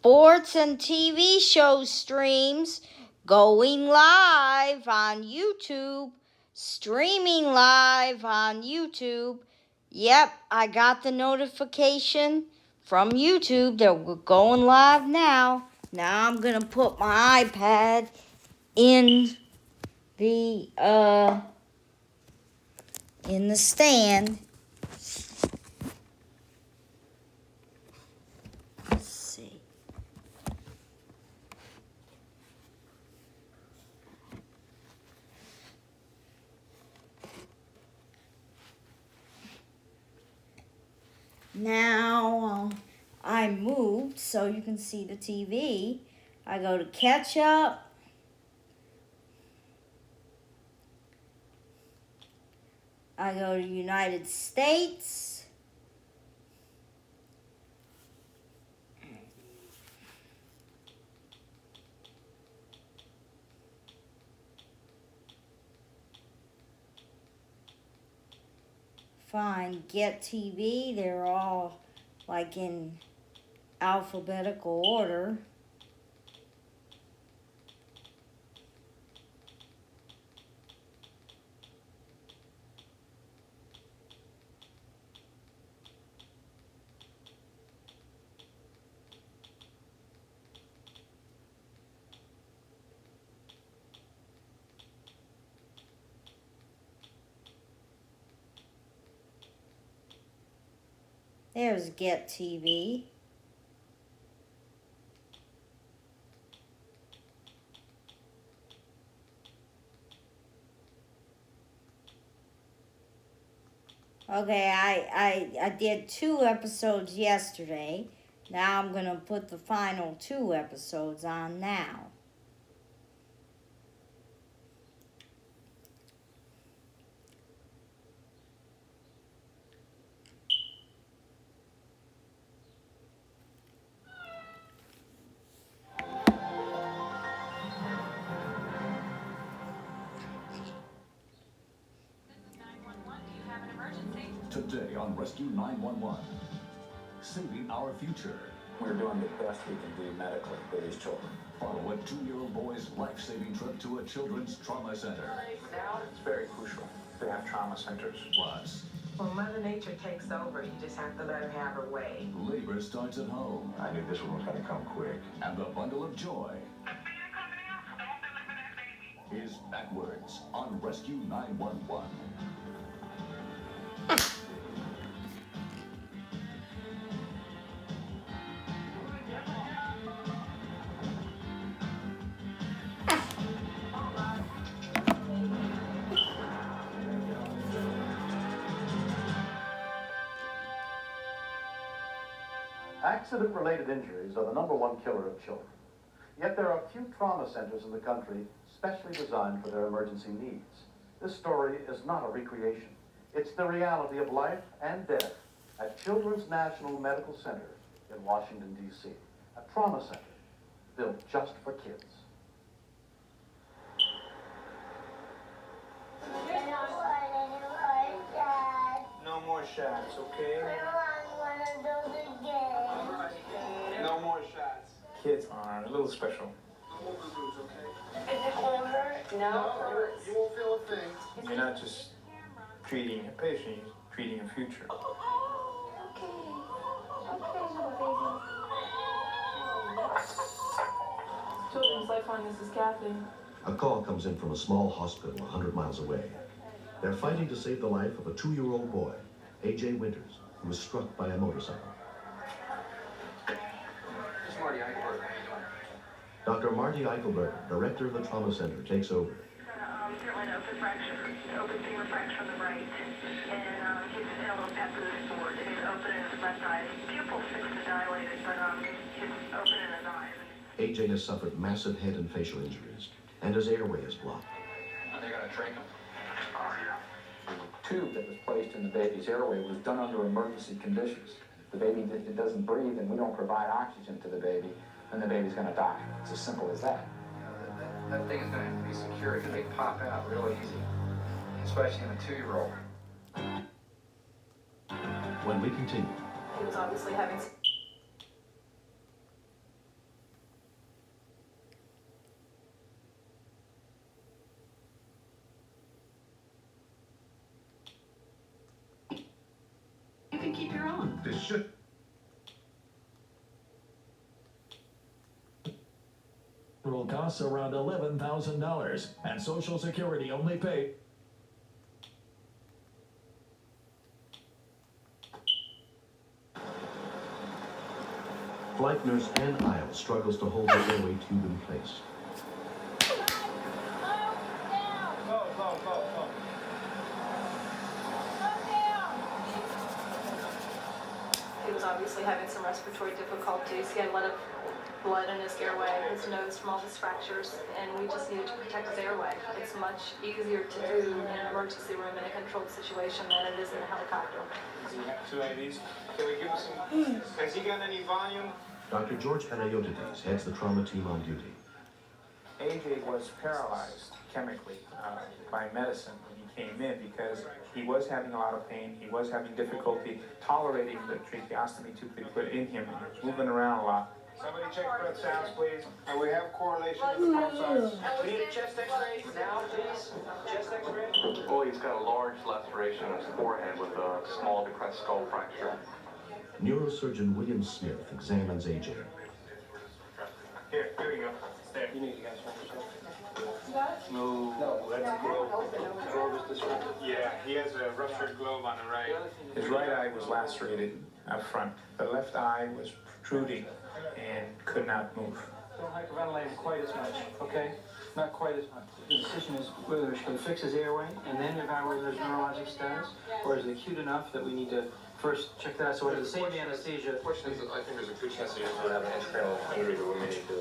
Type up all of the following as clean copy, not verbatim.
sports and TV show streams going live on YouTube, streaming live on YouTube. Yep, I got the notification from YouTube that we're going live now. Now I'm going to put my iPad in the stand. Let's see. Now I moved so you can see the TV. I go to catch up. I go to United States. Find Get TV. They're all like in alphabetical order. There's Get TV. Okay, I did 2 episodes yesterday. Now I'm going to put the final 2 episodes on now. Today on Rescue 911, saving our future. We're doing the best we can do medically for these children. Follow a 2-year-old boy's life-saving trip to a children's trauma center. Now it's very crucial to have trauma centers. Plus, when Mother Nature takes over, you just have to let her have her way. labor starts at home. I knew this one was going to come quick. And the bundle of joy is backwards on Rescue 911. Accident-related injuries are the #1 killer of children. Yet there are few trauma centers in the country specially designed for their emergency needs. This story is not a recreation. It's the reality of life and death at Children's National Medical Center in Washington, D.C., a trauma center built just for kids. No more shots, okay? No more shots. Kids are a little special. No more boo-boos, okay? Is it over? No. You won't feel a thing. You're not just treating a patient, you're treating a future. Children's Lifeline, this is Kathy. A call comes in from a small hospital 100 miles away. They're fighting to save the life of a 2-year-old boy, A.J. Winters, who was struck by a motorcycle. This is Marty Eichelberg. How you doing? Dr. Marty Eichelberg, director of the trauma center, takes over. Certainly an open fracture, open femur fracture on the right, and he's in a little pep boost board, and he's open in his left eye. His pupil's fixed and dilated, but he's open in his eyes. A.J. has suffered massive head and facial injuries, and his airway is blocked. Are they going to trach him? Oh, yeah. The tube that was placed in the baby's airway was done under emergency conditions. If the baby doesn't breathe and we don't provide oxygen to the baby, then the baby's going to die. It's as simple as that. That thing is going to have to be secured and they pop out real easy, especially in a 2-year-old. When we continue, He was obviously having This should... Will cost around $11,000, and Social Security only paid. Flight nurse Ann Isle struggles to hold the airway tube in place. He was obviously having some respiratory difficulties. He had a lot of blood in his airway, his nose from all his fractures, and we just needed to protect his airway. It's much easier to do in an emergency room in a controlled situation than it is in a helicopter. Does he have 2 IVs? Can we give him some? Has he got any volume? Dr. George Panayotides heads the trauma team on duty. AJ was paralyzed chemically by medicine when he came in because he was having a lot of pain. He was having difficulty tolerating the tracheostomy tube they put in him, and he was moving around a lot. Somebody check breath sounds, please. And we have correlation with the pulse size. We need a chest x-ray now, please. Chest x-ray. Well, he's got a large laceration on his forehead with a small depressed skull fracture. Neurosurgeon William Smith examines AJ. Here you go. There. You need to guys No, that's a globe. Yeah, he has a ruptured globe on the right. His right eye was lacerated up front. The left eye was protruding and could not move. Don't hyperventilate him quite as much, okay? Not quite as much. The decision is whether it's going to fix his airway and then evaluate his neurologic status, or is it acute enough that we need to first check that out? So it's the same anesthesia. The question is, I think there's a good chance that he's going to have an intracranial injury that we may need to...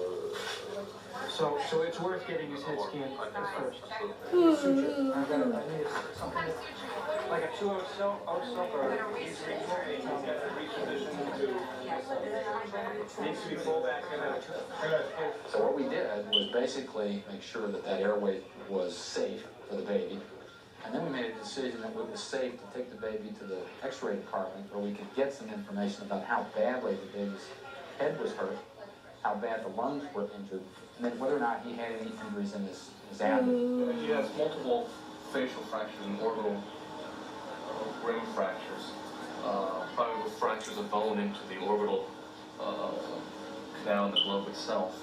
So it's worth getting his head scanned first. I need something like a 2 cell or He's repositioned to... Needs to be pulled back in a... So what we did was basically make sure that that airway was safe for the baby. And then we made a decision that it was safe to take the baby to the x-ray department where we could get some information about how badly the baby's head was hurt, how bad the lungs were injured, and then whether or not he had any injuries in his abdomen. He has multiple facial fractures and orbital rim fractures, probably with fractures of bone into the orbital canal in the globe itself.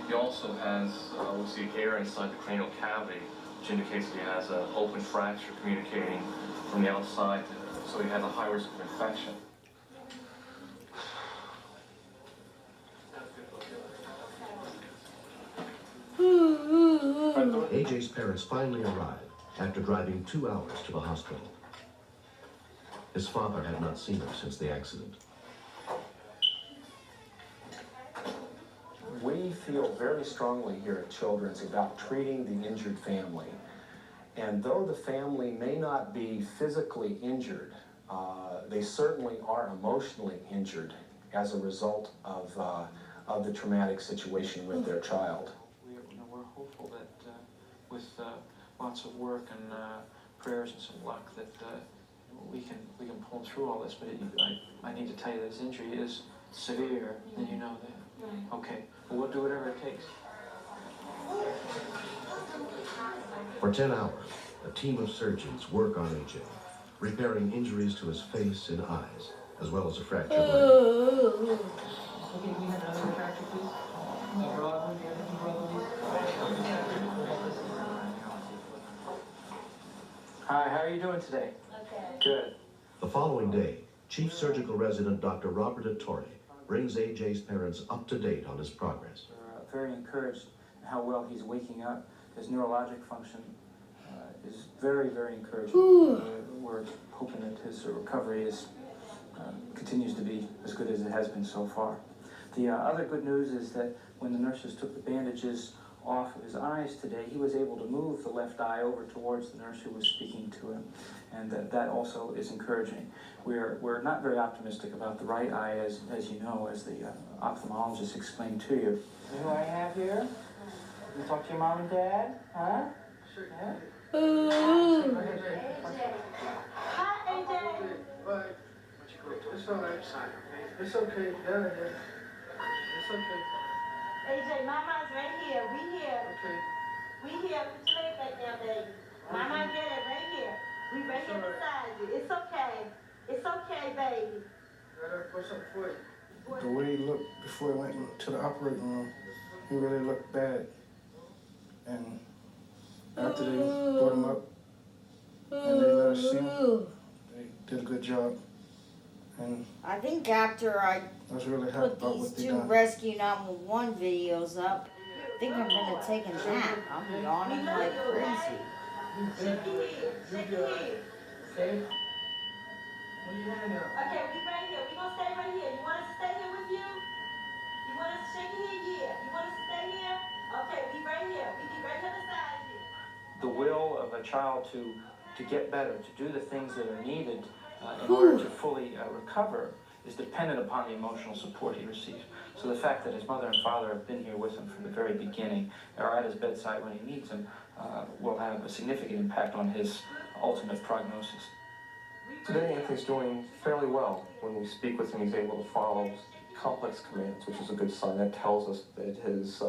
He also has, we see air inside the cranial cavity, which indicates that he has an open fracture communicating from the outside, so he has a high risk of infection. AJ's parents finally arrive after driving 2 hours to the hospital. His father had not seen him since the accident. We feel very strongly here at Children's about treating the injured family. And though the family may not be physically injured, they certainly are emotionally injured as a result of the traumatic situation with their child. We're hopeful that with lots of work and prayers and some luck that we can pull through all this. But I need to tell you that his injury is severe, and you know that. Okay, well, we'll do whatever it takes. For 10 hours, a team of surgeons work on AJ, repairing injuries to his face and eyes, as well as a fractured leg. Okay, can we have another fracture, please? Hi, how are you doing today? Okay. Good. The following day, Chief Surgical Resident Dr. Robert Attore brings AJ's parents up to date on his progress. We're very encouraged how well he's waking up. His neurologic function is very, very encouraging. We're hoping that his recovery continues to be as good as it has been so far. The other good news is that when the nurses took the bandages off of his eyes today, he was able to move the left eye over towards the nurse who was speaking to him, and that also is encouraging. We're not very optimistic about the right eye, as you know, as the ophthalmologist explained to you. You know what I have here? You talk to your mom and dad, huh? Sure. Yeah? Hi, AJ. Bye. It's all right, son. It's okay. Yeah. It's okay. AJ, Mama's right here. We here. Okay. We here. Put your leg back down, baby. Mama and Daddy right here. We right here beside you. It's okay. It's okay, baby. The way he looked before he went to the operating room, he really looked bad. And after they brought him up and they let us see him, they did a good job. And I think after I I was really happy put about these what they two done. Rescue 911 videos up, I think I'm gonna take a nap. I'm yawning like crazy. Shake your head. Shake your head. Okay, where you at now? Okay, we right here. We gonna stay right here. You want us to stay here with you? You want us to shake your head? Yeah. You want us to stay here? Okay, we right here. We be right here beside you. The will of a child to get better, to do the things that are needed in order to fully recover is dependent upon the emotional support he receives. So the fact that his mother and father have been here with him from the very beginning, are at his bedside when he needs him, will have a significant impact on his ultimate prognosis. Today, Anthony's doing fairly well. When we speak with him, he's able to follow complex commands, which is a good sign. That tells us that his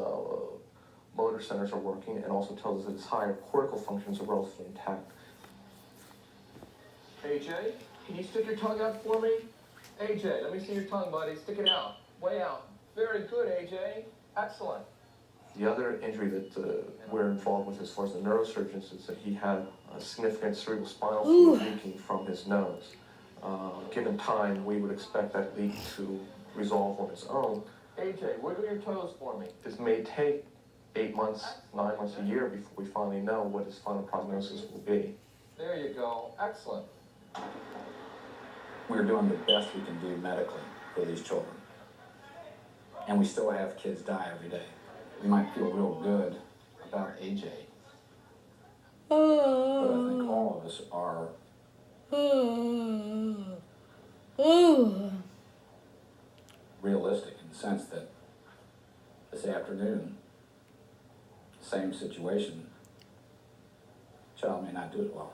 motor centers are working, and also tells us that his higher cortical functions are relatively intact. AJ, can you stick your tongue out for me? AJ, let me see your tongue, buddy. Stick it out. Way out. Very good, AJ. Excellent. The other injury that we're involved with as far as the neurosurgeons is that he had a significant cerebral spinal fluid leaking from his nose. Given time, we would expect that leak to resolve on its own. AJ, wiggle your toes for me. This may take 8 months, 9 months, a year before we finally know what his final prognosis will be. There you go. Excellent. We're doing the best we can do medically for these children. And we still have kids die every day. We might feel real good about AJ, but I think all of us are realistic in the sense that this afternoon, same situation, child may not do it well.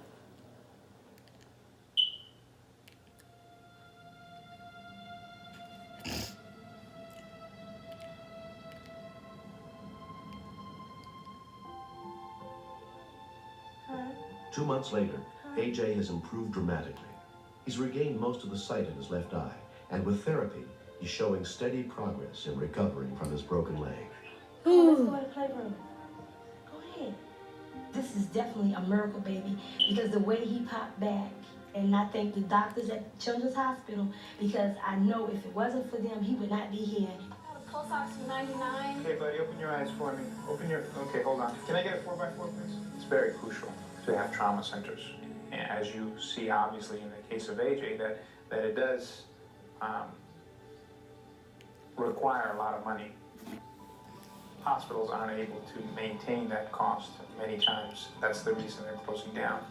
Two months later, AJ has improved dramatically. He's regained most of the sight in his left eye, and with therapy, he's showing steady progress in recovering from his broken leg. Let's go to the playroom. Go ahead. This is definitely a miracle, baby, because the way he popped back, and I thank the doctors at Children's Hospital, because I know if it wasn't for them, he would not be here. Pulse ox 99. Okay, buddy, open your eyes for me. Okay, hold on. Can I get a 4x4, please? It's very crucial to have trauma centers. And as you see, obviously, in the case of AJ, that it does require a lot of money. Hospitals aren't able to maintain that cost many times. That's the reason they're closing down.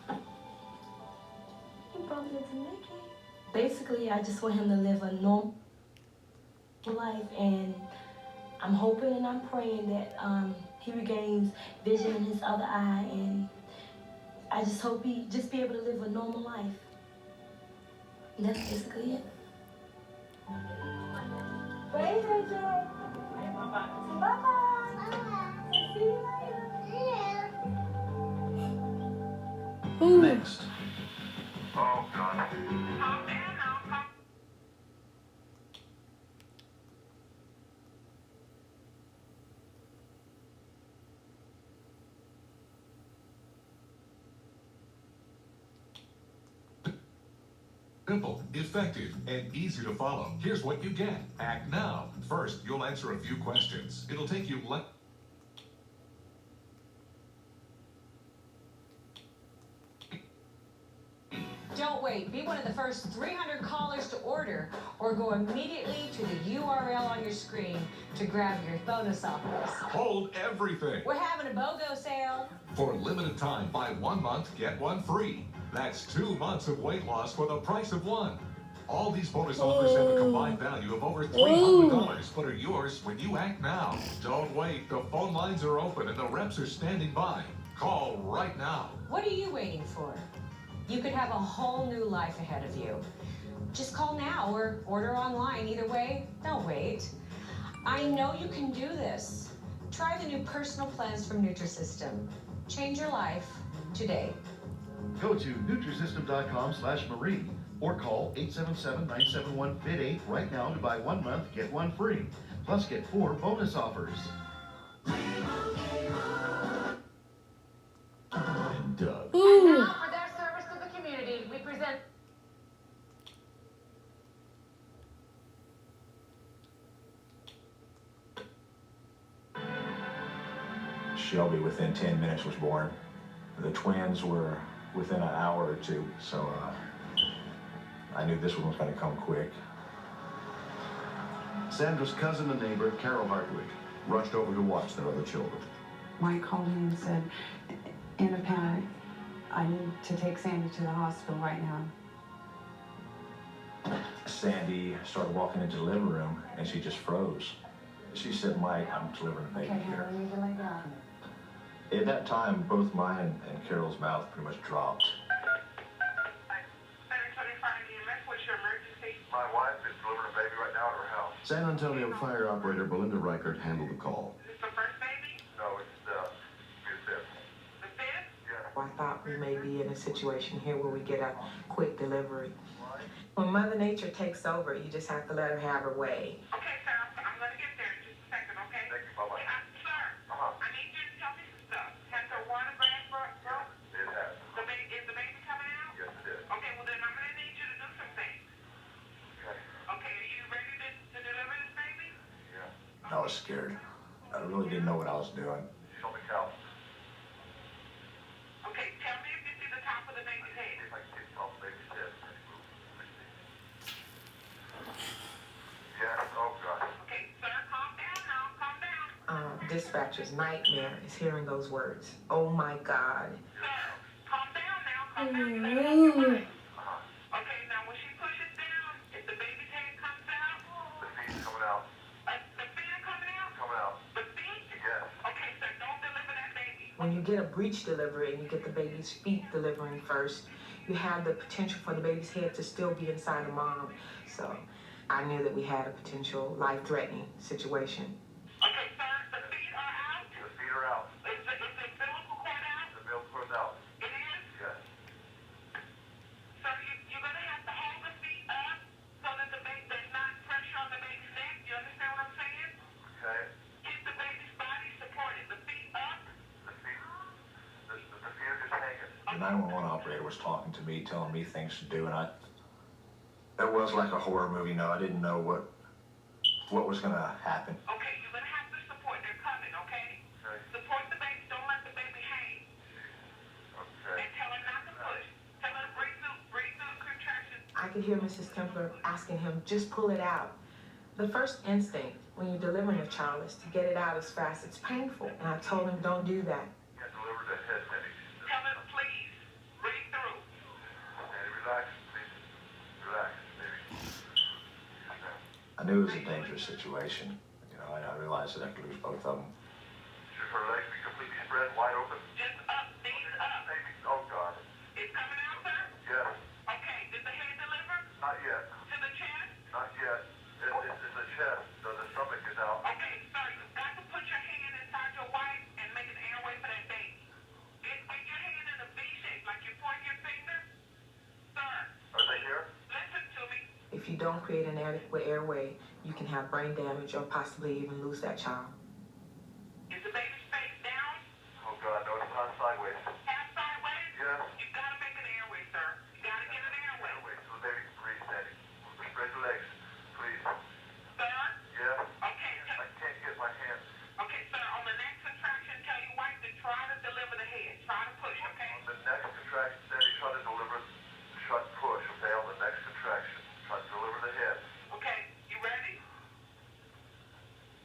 He bumped into Nikki. Basically, I just want him to live a normal life, and I'm hoping and I'm praying that he regains vision in his other eye, and I just hope he just be able to live a normal life. And that's basically it. Bye, AJ. Bye-bye. Bye-bye. See you later. Next. Oh, God. Simple, effective, and easy to follow. Here's what you get. Act now. First, you'll answer a few questions. It'll take you Don't wait. Be one of the first 300 callers to order, or go immediately to the URL on your screen to grab your bonus offers. hold everything. We're having a BOGO sale. For a limited time, buy 1 month, get one free. That's 2 months of weight loss for the price of one. All these bonus offers have a combined value of over $300, but are yours when you act now. Don't wait. The phone lines are open and the reps are standing by. Call right now. What are you waiting for? You could have a whole new life ahead of you. Just call now or order online. Either way, don't wait. I know you can do this. Try the new personal plans from Nutrisystem. Change your life today. Go to Nutrisystem.com/Marie or call 877-971-FIT8 right now to buy 1 month, get 1 free. Plus get 4 bonus offers. And Doug. And now for their service to the community, we present Shelby, within 10 minutes, was born. The twins were within an hour or two, so I knew this one was going to come quick. Sandra's cousin and neighbor, Carol Hartwig, rushed over to watch their other children. Mike called me and said, in a panic, I need to take Sandy to the hospital right now. Sandy started walking into the living room, and she just froze. She said, Mike, I'm delivering a baby here. I need to lay down. At that time, both mine and Carol's mouth pretty much dropped. My wife is delivering a baby right now at her house. San Antonio fire operator Belinda Reichert handled the call. Is this the first baby? No, it's the fifth. The fifth? Yeah. I thought we may be in a situation here where we get a quick delivery. When Mother Nature takes over, you just have to let her have her way. Okay, sir, I'm going to get there in just a second, okay? Thank you, Bye-bye. Sir, I need you to tell me some stuff. Has the water bag broke? It has. Is the baby coming out? Yes, it is. Okay, well then I'm going to need you to do some things. Okay. Okay, are you ready to deliver this baby? Yeah. I was scared. I really didn't know what I was doing. Show me Cal. Okay, tell me if you see the top of the baby's head. If I can see the top of the baby's head. Yeah, oh God. Okay, sir, calm down now, calm down. Dispatcher's nightmare is hearing those words. Oh my God. Sir, calm down now, calm down. You let it off your mind. Okay, now when she pushes down, if the baby's head comes out. The feet's coming out. The feet are coming out? Coming out. The feet? Yes. Okay, sir, don't deliver that baby. When you get a breech delivery and you get the baby's feet delivering first, you have the potential for the baby's head to still be inside the mom. So I knew that we had a potential life-threatening situation. Okay, sir, the feet are out? The feet are out. Is the umbilical cord out? The umbilical cord's out. It is? Yes. Sir, you're going to have to hold the feet up so that there's not pressure on the baby's neck. You understand what I'm saying? Okay. Keep the baby's body supported. The feet up. The feet are just hanging. The 911 operator was talking to me, telling me things to do, and it was like a horror movie. No, I didn't know what was going to happen. Okay, you're going to have to support. They're coming, okay? Okay. Support the baby. Don't let the baby hang. Okay. And tell her not to push. Tell her to breathe through the contractions. I could hear Mrs. Templer asking him, just pull it out. The first instinct when you're delivering a child is to get it out as fast. It's painful. And I told him, don't do that. Yeah, deliver the head, Sandy. Tell her, please, breathe through. Sandy, relax, please. Relax, baby. I knew it was a dangerous situation. You know, I realized that I could lose both of them. Should her legs be completely spread, wide open? Just up, knees up. Baby, oh God. It's coming out, sir? Yes. Okay, did the head deliver? Not yet. To the chest? Not yet. It's the chest. The stomach is out. Okay, sir, you've got to put your hand inside your wife and make an airway for that baby. Get your hand in a V shape, like you're pointing your finger. Sir. Are they here? Listen to me. If you don't create an adequate airway, you can have brain damage or possibly even lose that child. Is the baby's face down? Oh God, no, it's not sideways. Half sideways? Yes. You've got to make an airway, sir. You got to get an airway. Airway, so the baby can breathe, Sandy. Spread your legs, please. Sir? Yes? Okay. I can't get my hand. Okay, sir, on the next contraction, tell your wife to try to deliver the head. Try to push, okay? On the next contraction, Sandy, try to deliver, try to push, okay? On the next contraction, try to deliver the head. Okay, you ready?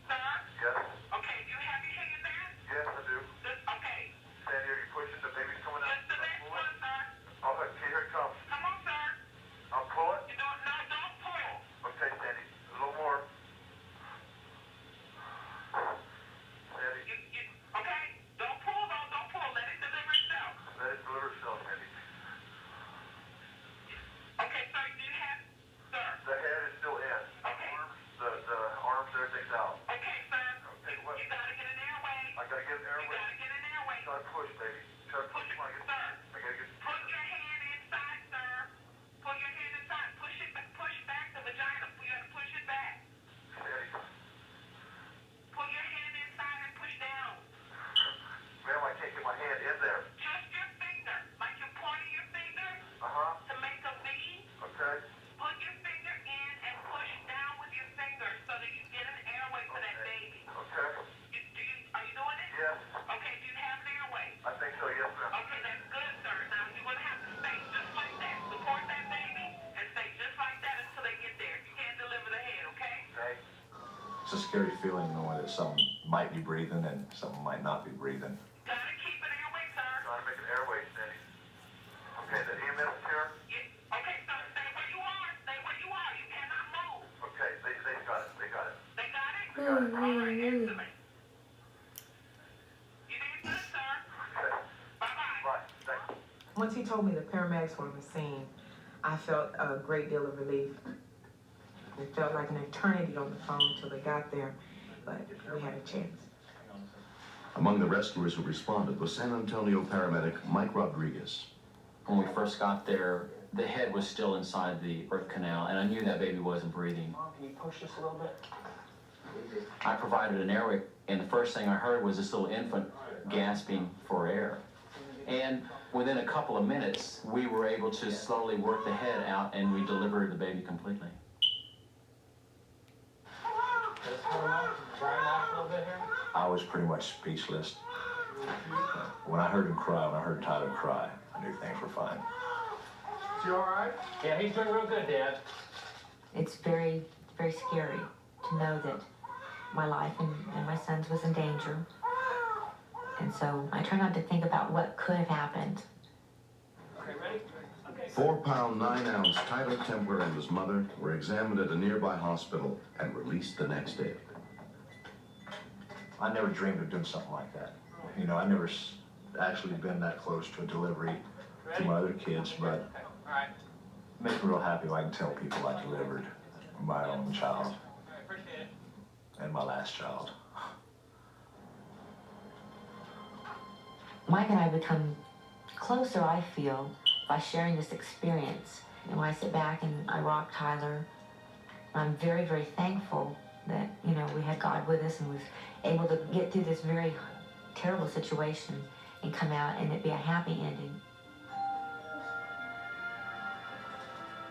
Sir? Yes? It's a scary feeling knowing that some might be breathing and some might not be breathing. Gotta keep an airway, sir. Trying to make an airway steady. Okay, the EMS is here. Okay, sir, stay where you are. Stay where you are. You cannot move. Okay, they got it. They got it. They got it? They got it. All right, excellent. You did good, sir. Okay. Bye-bye. Right, thanks. Once he told me the paramedics were on the scene, I felt a great deal of relief. It felt like an eternity on the phone until they got there, but we had a chance. Among the rescuers who responded was San Antonio paramedic Mike Rodriguez. When we first got there, the head was still inside the birth canal, and I knew that baby wasn't breathing. Mom, can you push this a little bit? I provided an airway, and the first thing I heard was this little infant gasping for air. And within a couple of minutes, we were able to slowly work the head out, and we delivered the baby completely. Let's cut him off, dry him off a little bit here. I was pretty much speechless. When I heard him cry, when I heard Tyler cry, I knew things were fine. Is he all right? Yeah, he's doing real good, Dad. It's very, very scary to know that my life and my son's was in danger. And so I try not to think about what could have happened. Okay, ready? Okay. 4-pound, 9-ounce Tyler Templer and his mother were examined at a nearby hospital and released the next day. I never dreamed of doing something like that. You know, I never actually been that close to a delivery to my other kids, but All right. it makes me real happy when I can tell people I delivered my own child All right, appreciate it. and my last child. Mike and I become closer, I feel, by sharing this experience. And when I sit back and I rock Tyler, I'm very, very thankful that, you know, we had God with us and was able to get through this very terrible situation and come out and it be a happy ending.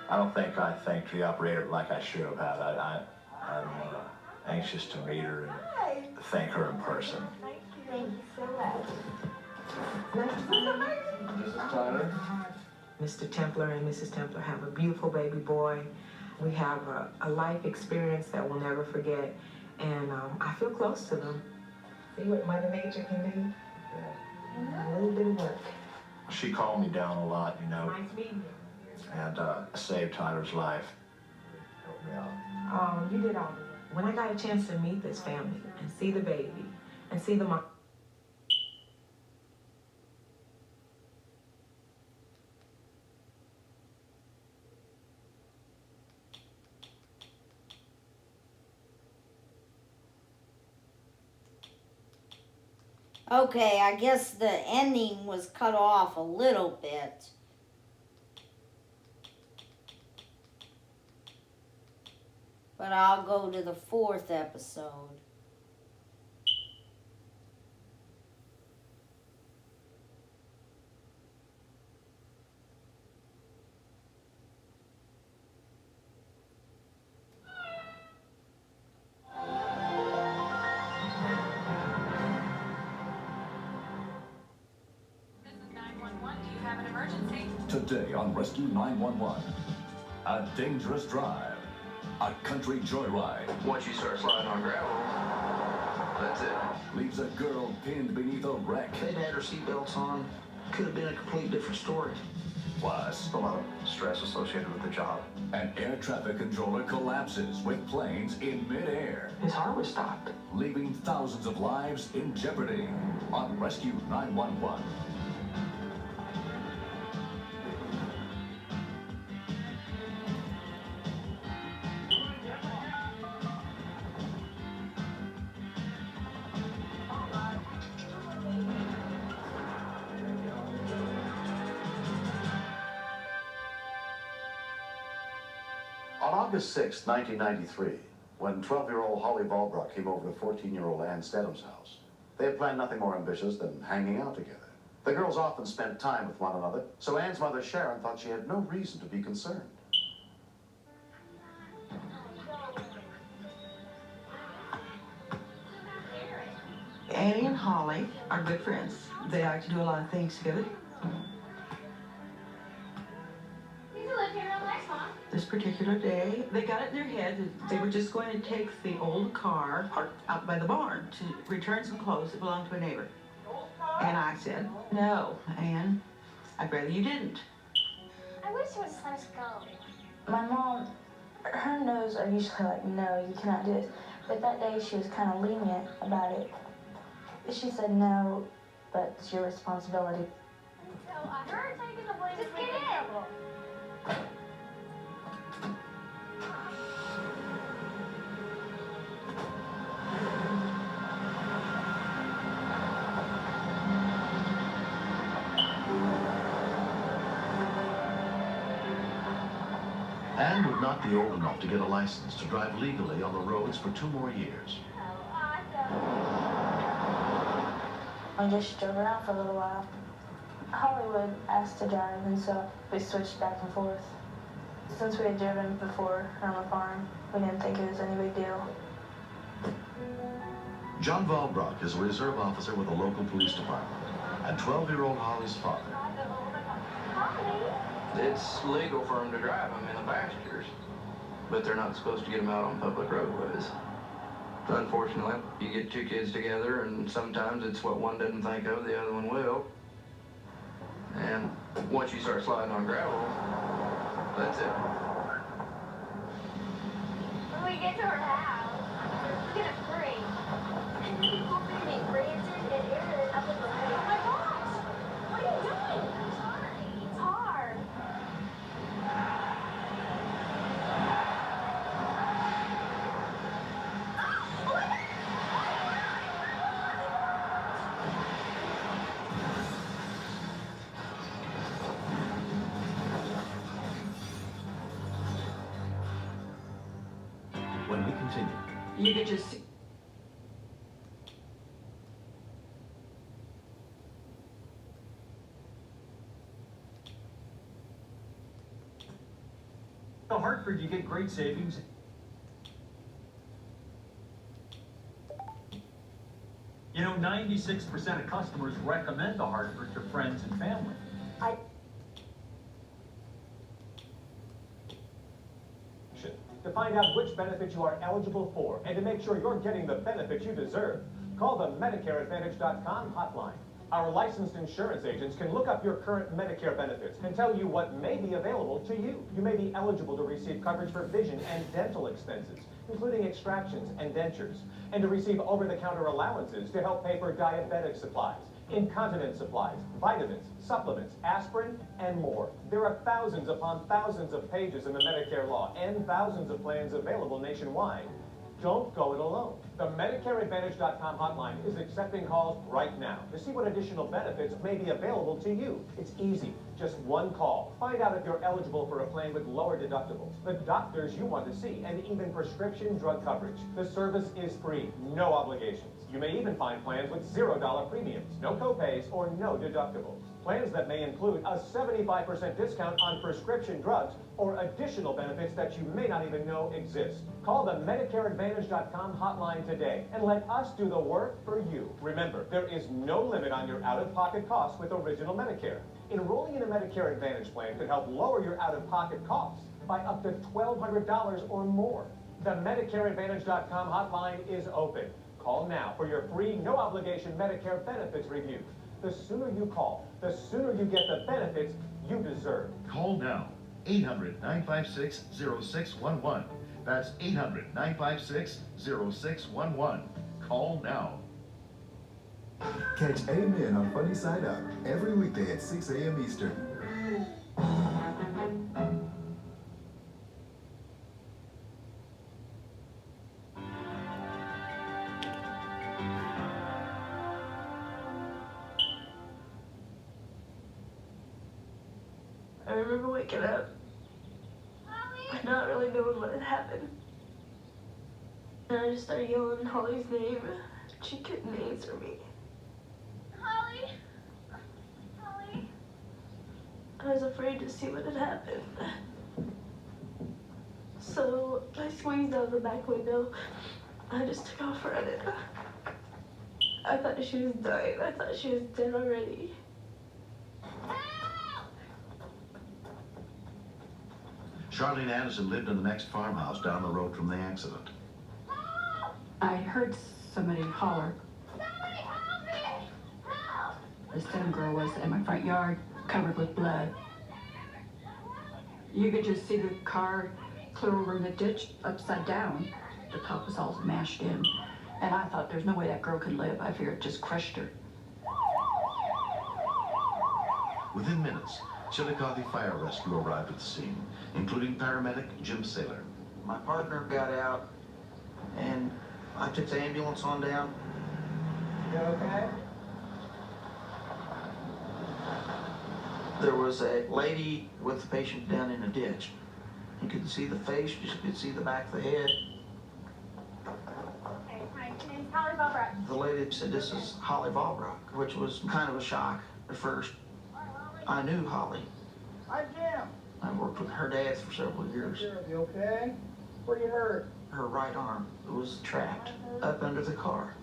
I don't think I thanked the operator like I should have had. I'm anxious to meet her and thank her in person. Thank you so much. This is Tyler. Mr. Templer and Mrs. Templer have a beautiful baby boy. We have a life experience that we'll never forget, and I feel close to them. See what Mother Nature can do? A little bit of work. She calmed me down a lot, you know, Nice meeting you. and saved Tyler's life. Helped me out. You did all the work. When I got a chance to meet this family and see the baby and see the mom. Okay, I guess the ending was cut off a little bit. But I'll go to the 4th episode. Today on Rescue 911, a dangerous drive, a country joyride. Once you start sliding on gravel, that's it. Leaves a girl pinned beneath a wreck. If they'd had her seatbelts on, could have been a complete different story. Plus, A lot of stress associated with the job. an air traffic controller collapses with planes in midair, His heart was stopped. leaving thousands of lives in jeopardy on Rescue 911. On August 6, 1993, when 12-year-old Holly Valbrock came over to 14-year-old Ann Stedham's house, they had planned nothing more ambitious than hanging out together. The girls often spent time with one another, so Ann's mother, Sharon, thought she had no reason to be concerned. Annie and Holly are good friends. They like to do a lot of things together. this particular day. They got it in their head that they were just going to take the old car parked out by the barn to return some clothes that belonged to a neighbor. And I said, no, Anne, I'd rather you didn't. I wish you would just let us go. My mom, her no's are usually like, no, you cannot do this. But that day she was kind of lenient about it. She said, no, but it's your responsibility. So, her taking the blame is making trouble. Anne would not be old enough to get a license to drive legally on the roads for 2 more years. I just drove around for a little while. Hollywood asked to drive, and so we switched back and forth. Since we had driven before on the farm, we didn't think it was any big deal. John Valbrock is a reserve officer with the local police department and 12-year-old Holly's father. It's legal for them to drive them in the pastures, but they're not supposed to get them out on public roadways. Unfortunately, you get 2 kids together, and sometimes it's what one doesn't think of, the other one will. And once you start sliding on gravel, that's it. When we get to her house, we're gonna freeze. And then people are gonna make branches and areas up in the way. Oh my gosh! What are you doing? I'm sorry. It's hard. When we continue, You could just see. At Hartford, you get great savings. You know, 96% of customers recommend the Hartford to friends and family. To find out which benefits you are eligible for and to make sure you're getting the benefits you deserve, call the MedicareAdvantage.com hotline. Our licensed insurance agents can look up your current Medicare benefits and tell you what may be available to you. You may be eligible to receive coverage for vision and dental expenses, including extractions and dentures, and to receive over-the-counter allowances to help pay for diabetic supplies, incontinence supplies, vitamins, supplements, aspirin, and more. There are thousands upon thousands of pages in the Medicare law and thousands of plans available nationwide. Don't go it alone. The MedicareAdvantage.com hotline is accepting calls right now to see what additional benefits may be available to you. It's easy. Just one call. Find out if you're eligible for a plan with lower deductibles, the doctors you want to see, and even prescription drug coverage. The service is free, no obligations. You may even find plans with $0 premiums, no copays, or no deductibles. Plans that may include a 75% discount on prescription drugs or additional benefits that you may not even know exist. Call the MedicareAdvantage.com hotline today and let us do the work for you. Remember, there is no limit on your out-of-pocket costs with Original Medicare. Enrolling in a Medicare Advantage plan could help lower your out-of-pocket costs by up to $1,200 or more. The MedicareAdvantage.com hotline is open. Call now for your free, no-obligation Medicare benefits review. The sooner you call, the sooner you get the benefits you deserve. call now. 800-956-0611. That's 800-956-0611. Call now. Catch Amen on Funny Side Up every weekday at 6 a.m. Eastern. I remember waking up and not really knowing what had happened. And I just started yelling Holly's name. She couldn't answer me. Holly? Holly? I was afraid to see what had happened. So I squeezed out the back window. I just took off running. I thought she was dying. I thought she was dead already. Charlene Anderson lived in the next farmhouse down the road from the accident. I heard somebody holler. The Stone girl was in my front yard, covered with blood. You could just see the car clear over in the ditch, upside down. The top was all smashed in. And I thought, there's no way that girl could live. I figured it just crushed her. Within minutes, Chillicothe Fire Rescue arrived at the scene, including paramedic Jim Saylor. My partner got out, and I took the ambulance on down. You okay? There was a lady with the patient down in a ditch. You couldn't see the face, you just could see the back of the head. Hey, my name's Holly Bobrock. The lady said, "This is Holly Bobrock," which was kind of a shock at first. I knew Holly. Hi, Jim. I worked with her dad for several years. You okay? Where you hurt? Her right arm was trapped up under the car.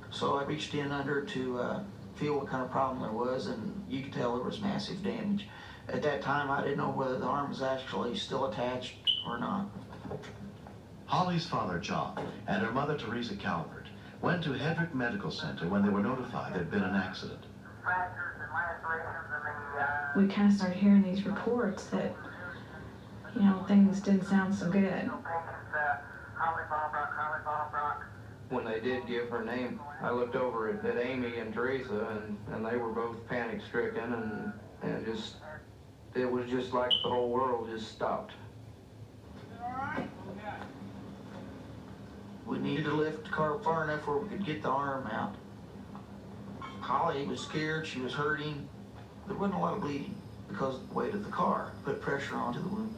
So I reached in under to feel what kind of problem there was, and you could tell there was massive damage. At that time, I didn't know whether the arm was actually still attached or not. Holly's father, John, and her mother, Teresa Calvert, went to Hedrick Medical Center when they were notified there'd been an accident. We kind of started hearing these reports that, you know, things didn't sound so good. When they did give her name, I looked over at Amy and Teresa, and they were both panic-stricken, and just, it was just like the whole world just stopped. We needed to lift the car far enough where we could get the arm out. Holly was scared, she was hurting. There wasn't a lot of bleeding because of the weight of the car put pressure onto the wound.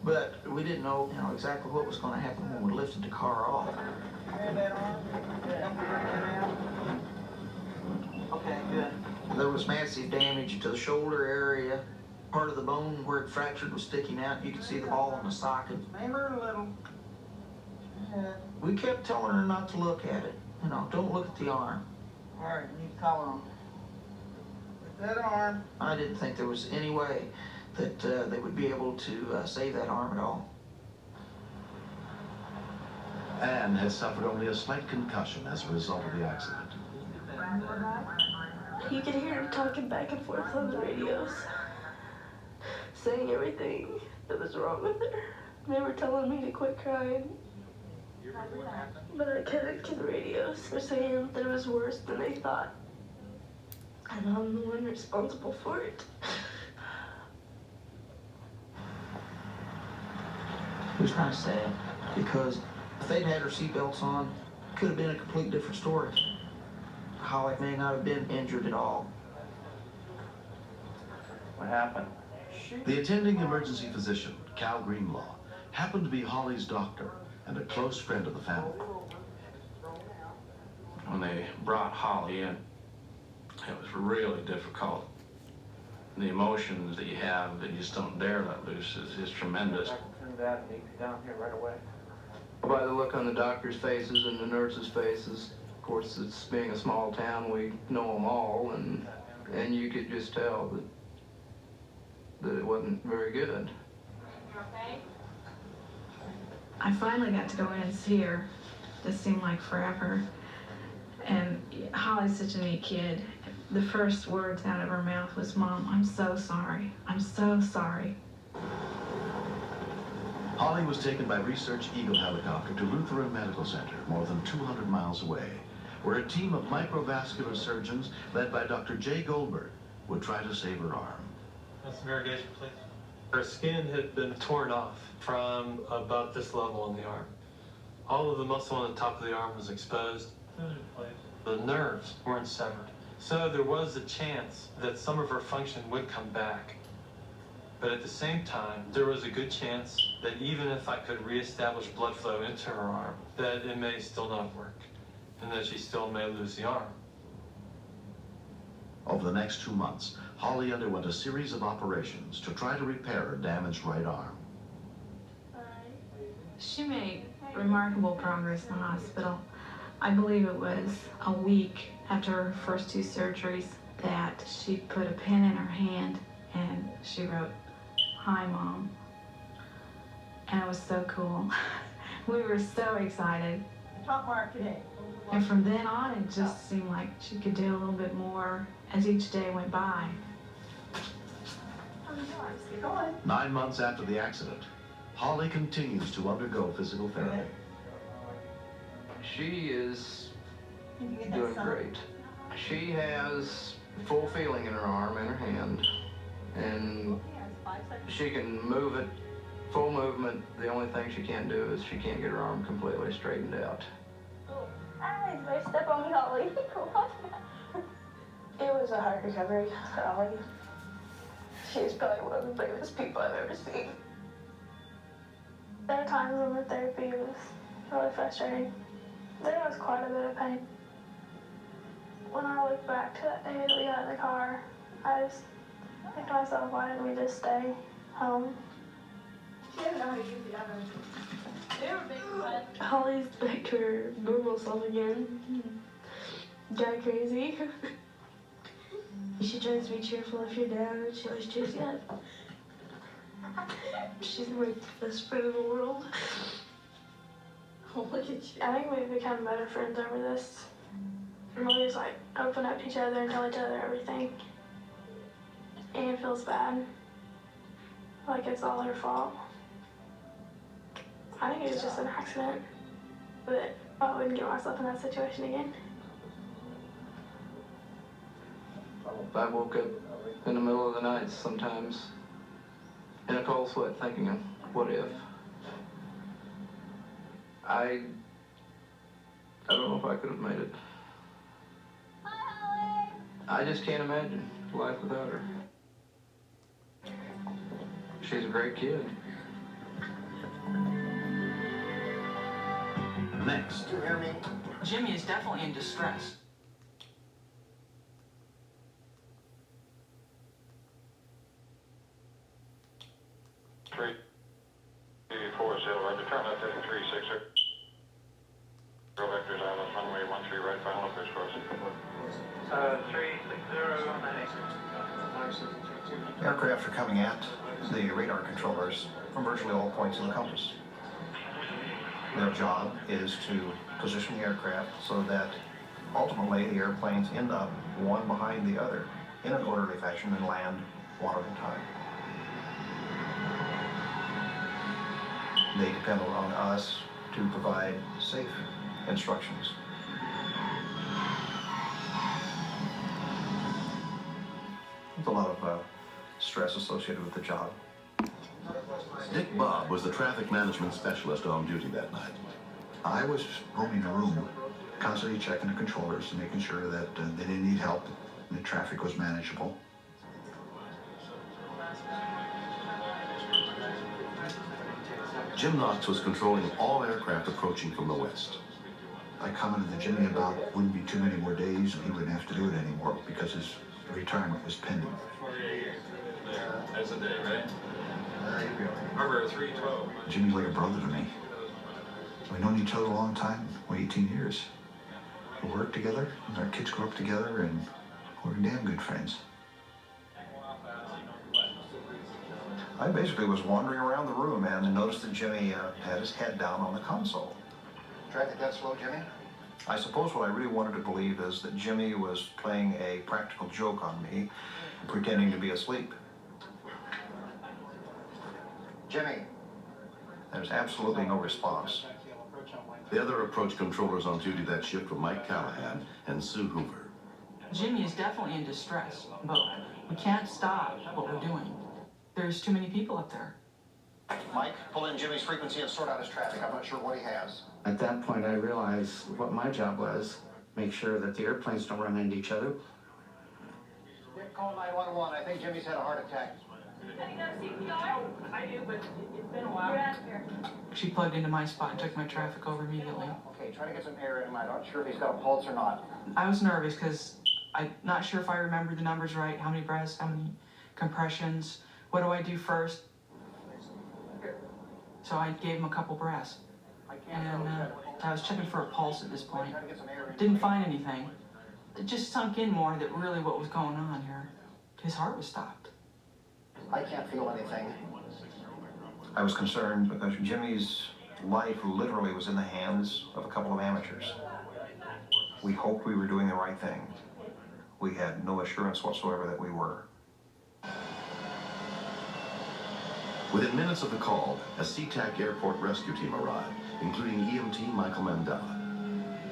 But we didn't know, exactly what was going to happen when we lifted the car off. Okay, good. There was massive damage to the shoulder area. Part of the bone where it fractured was sticking out. You could see the ball in the socket. May hurt a little. We kept telling her not to look at it. Don't look at the arm. All right, you need to call on. With that arm. I didn't think there was any way that they would be able to save that arm at all. Anne had suffered only a slight concussion as a result of the accident. You could hear her talking back and forth on the radios, saying everything that was wrong with her. They were telling me to quit crying. But I couldn't to the radios. They're saying that it was worse than they thought. And I'm the one responsible for it. It was kind of sad because if they'd had her seatbelts on, it could have been a complete different story. Holly may not have been injured at all. What happened? The attending emergency physician, Cal Greenlaw, happened to be Holly's doctor and a close friend of the family. When they brought Holly in, it was really difficult. The emotions that you have that you just don't dare let loose is tremendous. Turn that and he'd be down here right away. By the look on the doctors' faces and the nurses' faces, of course, it's being a small town, we know them all, and you could just tell that it wasn't very good. I finally got to go in and see her. This seemed like forever. And Holly's such a neat kid. The first words out of her mouth was, "Mom, I'm so sorry. I'm so sorry." Holly was taken by Research Eagle helicopter to Lutheran Medical Center, more than 200 miles away, where a team of microvascular surgeons, led by Dr. Jay Goldberg, would try to save her arm. That's some irrigation, please. Her skin had been torn off from about this level on the arm. All of the muscle on the top of the arm was exposed. The nerves weren't severed. So there was a chance that some of her function would come back. But at the same time, there was a good chance that even if I could reestablish blood flow into her arm, that it may still not work, and that she still may lose the arm. Over the next 2 months, Holly underwent a series of operations to try to repair her damaged right arm. She made remarkable progress in the hospital. I believe it was a week after her first 2 surgeries that she put a pen in her hand and she wrote, "Hi, Mom. that was so cool. We were so excited. Top mark today. And from then on, it just seemed like she could do a little bit more as each day went by. 9 months after the accident, Holly continues to undergo physical therapy. She is doing great. She has full feeling in her arm and her hand, and she can move it, full movement. The only thing she can't do is she can't get her arm completely straightened out. Hey, step on me, Holly. It was a hard recovery for Ollie. She's probably one of the bravest people I've ever seen. There were times when the therapy was really frustrating. There was quite a bit of pain. When I look back to that day that we got in the car, I just think to myself, why didn't we just stay home? She doesn't know how to use the oven. They were big fun. Holly's back to her normal self again. Got crazy. She tries to be cheerful if you're down, and she always cheers you up. She's my best friend in the world. Oh, look at you. I think we've become better friends over this. We always like open up to each other and tell each other everything. And it feels bad. Like it's all her fault. I think it was just an accident. But I wouldn't get myself in that situation again. I woke up in the middle of the night sometimes in a cold sweat thinking of what if. I don't know if I could have made it. I just can't imagine life without her. She's a great kid. Next. You hear me? Jimmy is definitely in distress. Turn left heading 360. Go vectors island, runway 13 right, final approach course. 360, Aircraft are coming at the radar controllers from virtually all points of the compass. Their job is to position the aircraft so that ultimately the airplanes end up one behind the other in an orderly fashion and land one at a time. They depend on us to provide safe instructions. There's a lot of stress associated with the job. Dick Bob was the traffic management specialist on duty that night. I was roaming the room, constantly checking the controllers and making sure that they didn't need help and the traffic was manageable. Jim Knox was controlling all aircraft approaching from the west. I commented to Jimmy about wouldn't be too many more days and he wouldn't have to do it anymore because his retirement was pending. That's a day, right? Harbor 312. Jimmy's like a brother to me. We've known each other a long time, 18 years. We work together, and our kids grow up together, and we're damn good friends. I basically was wandering around the room and noticed that Jimmy had his head down on the console. Traffic that slow, Jimmy? I suppose what I really wanted to believe is that Jimmy was playing a practical joke on me, pretending to be asleep. Jimmy. There was absolutely no response. The other approach controllers on duty that shift were Mike Callahan and Sue Hoover. Jimmy is definitely in distress, but we can't stop what we're doing. There's too many people up there. Mike, pull in Jimmy's frequency and sort out his traffic. I'm not sure what he has. At that point, I realized what my job was, make sure that the airplanes don't run into each other. Dick, call 911. I think Jimmy's had a heart attack. I do, but it's been a while. You're out here. She plugged into my spot and took my traffic over immediately. Okay, try to get some air in him. I'm not sure if he's got a pulse or not. I was nervous because I'm not sure if I remember the numbers right, how many breaths, how many compressions, what do I do first? So I gave him a couple breaths. And I was checking for a pulse at this point. Didn't find anything. It just sunk in more that really what was going on here. His heart was stopped. I can't feel anything. I was concerned because Jimmy's life literally was in the hands of a couple of amateurs. We hoped we were doing the right thing. We had no assurance whatsoever that we were. Within minutes of the call, a SeaTac airport rescue team arrived, including EMT Michael Mandela.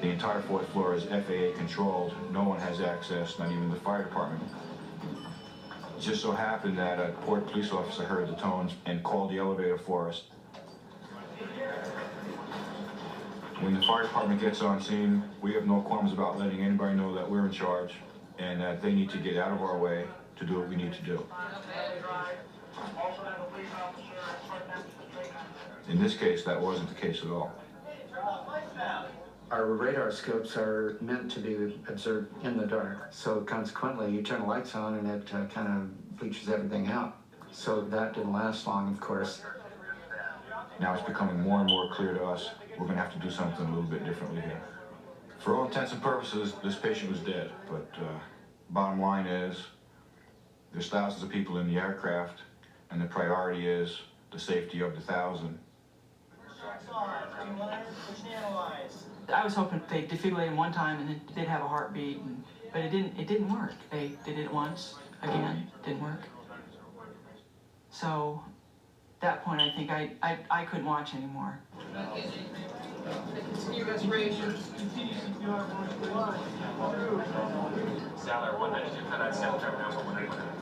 The entire fourth floor is FAA controlled. No one has access, not even the fire department. It just so happened that a port police officer heard the tones and called the elevator for us. When the fire department gets on scene, we have no qualms about letting anybody know that we're in charge and that they need to get out of our way to do what we need to do. In this case, that wasn't the case at all. Our radar scopes are meant to be observed in the dark, so consequently you turn the lights on and it kind of bleaches everything out. So that didn't last long, of course. Now it's becoming more and more clear to us we're going to have to do something a little bit differently here. For all intents and purposes, this patient was dead, but bottom line is there's thousands of people in the aircraft, and the priority is the safety of the 1,000. I was hoping they'd defibrillate him one time and it did have a heartbeat, but it didn't work. They did it once, again, didn't work. So at that point I think I couldn't watch anymore. Continue respiration. Continue CPR. Sailor 192, Cadet Sailor Terminal 191.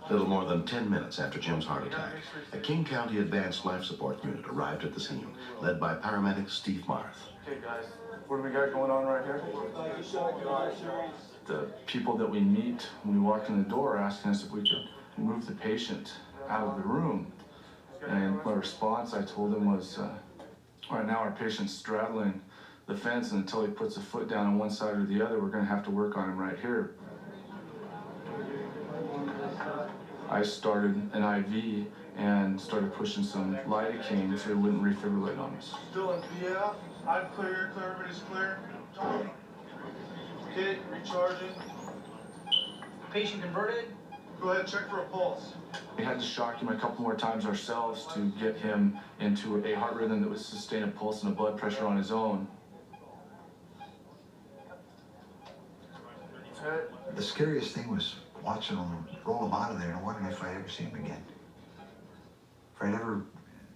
Little more than 10 minutes after Jim's heart attack, a King County Advanced Life Support Unit arrived at the scene, led by paramedic Steve Marth. Okay, guys, what do we got going on right here? The people that we meet when we walk in the door are asking us if we could move the patient out of the room. And my response, I told them, was, right now our patient's straddling the fence, and until he puts a foot down on one side or the other, we're going to have to work on him right here. I started an IV and started pushing some lidocaine so it wouldn't refibrillate on us. Still in PF. I'm clear. Everybody's clear. Okay, recharging. Patient converted. Go ahead, check for a pulse. We had to shock him a couple more times ourselves to get him into a heart rhythm that would sustain a pulse and a blood pressure on his own. The scariest thing was watching them roll him out of there and wondering if I'd ever see him again. If I'd ever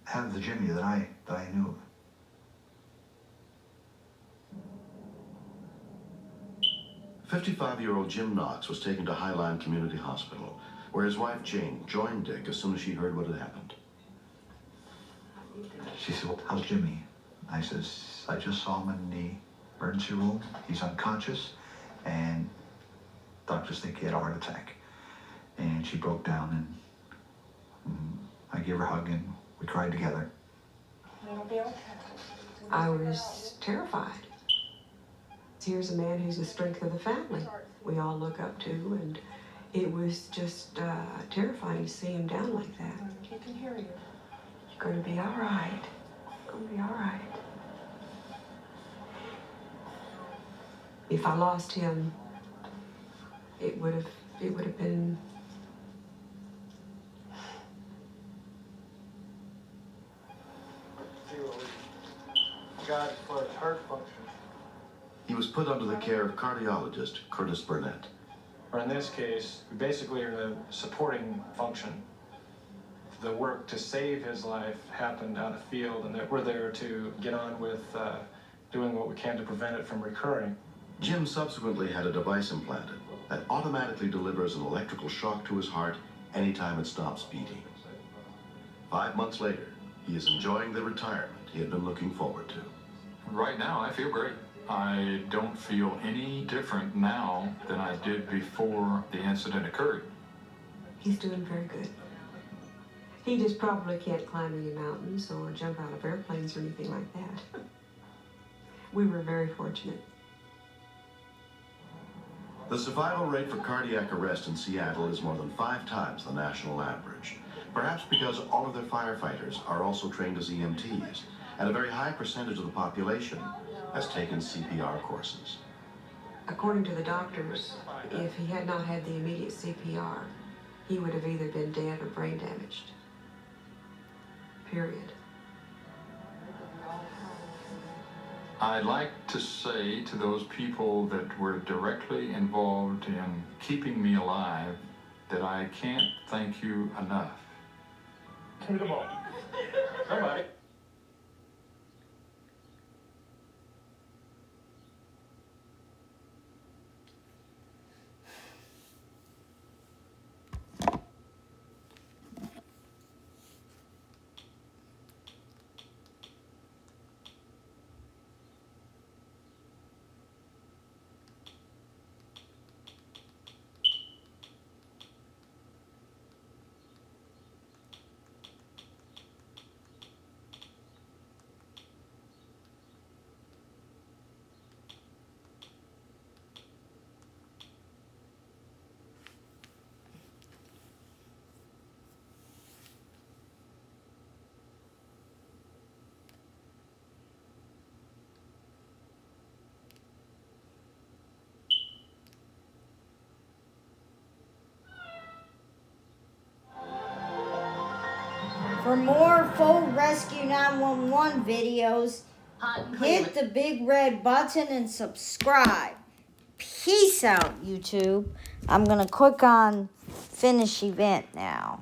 have the Jimmy that I knew. 55-year-old Jim Knox was taken to Highline Community Hospital, where his wife Jane joined Dick as soon as she heard what had happened. She said, well, how's Jimmy? I says, I just saw him in the emergency room. He's unconscious, and doctors think he had a heart attack. And she broke down, and I gave her a hug, and we cried together. It'll be okay. I was terrified. Here's a man who's the strength of the family we all look up to, and it was just terrifying to see him down like that. He can hear you. You're going to be all right. You're going to be all right. If I lost him, it would have been. God, for his heart function. He was put under the care of cardiologist Curtis Burnett. Or in this case, we basically are the supporting function. The work to save his life happened out of field, and we're there to get on with doing what we can to prevent it from recurring. Jim subsequently had a device implanted that automatically delivers an electrical shock to his heart anytime it stops beating. 5 months later, he is enjoying the retirement he had been looking forward to. Right now, I feel great. I don't feel any different now than I did before the incident occurred. He's doing very good. He just probably can't climb any mountains or jump out of airplanes or anything like that. We were very fortunate. The survival rate for cardiac arrest in Seattle is more than 5 times the national average. Perhaps because all of their firefighters are also trained as EMTs, and a very high percentage of the population has taken CPR courses. According to the doctors, if he had not had the immediate CPR, he would have either been dead or brain damaged. period. I'd like to say to those people that were directly involved in keeping me alive that I can't thank you enough. Give me the ball. Somebody. For more full Rescue 911 videos, hit the big red button and subscribe. Peace out, YouTube. I'm going to click on finish event now.